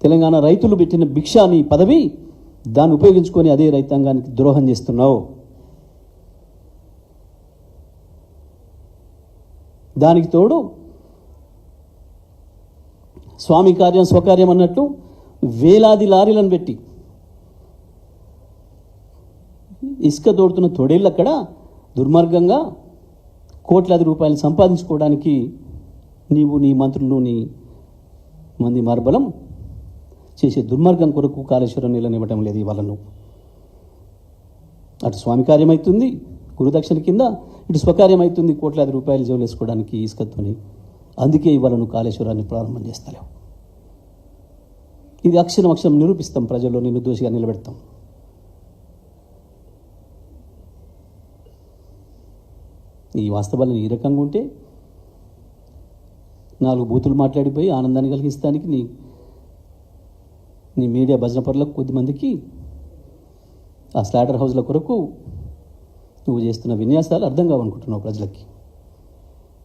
తెలంగాణ రైతులు పెట్టిన భిక్ష నీ పదవి, దాన్ని ఉపయోగించుకొని అదే రైతాంగానికి ద్రోహం చేస్తున్నావు. దానికి తోడు స్వామి కార్యం స్వకార్యం అన్నట్టు వేలాది లారీలను పెట్టి ఇసుక తోడుతున్న తొడేళ్ళు అక్కడ దుర్మార్గంగా కోట్లాది రూపాయలు సంపాదించుకోవడానికి నీవు, నీ మంత్రులు, నీ మంది మార్బలం చేసే దుర్మార్గం కొరకు కాళేశ్వరం నీళ్ళనివ్వటం లేదు. ఇవాళ నువ్వు అటు స్వామి కార్యం అవుతుంది గురుదక్షిణ కింద, ఇటు స్వకార్యం అవుతుంది కోట్లాది రూపాయలు జోలేసుకోవడానికి ఇసుకతోని. అందుకే ఇవాళ నువ్వు కాళేశ్వరాన్ని ప్రారంభం చేస్తలేవు. ఇది అక్షరం నిరూపిస్తాం, ప్రజల్లో నిన్ను దోషిగా నిలబెడతాం. ఈ వాస్తవాలను ఈ రకంగా ఉంటే 4 బూతులు మాట్లాడిపోయి ఆనందాన్ని కలిగిస్తానికి నీ మీడియా భజన పరులకు కొద్దిమందికి ఆ స్లాటర్ హౌస్ల కొరకు నువ్వు చేస్తున్న విన్యాసాలు అర్థం కావనుకుంటున్నావు ప్రజలకి.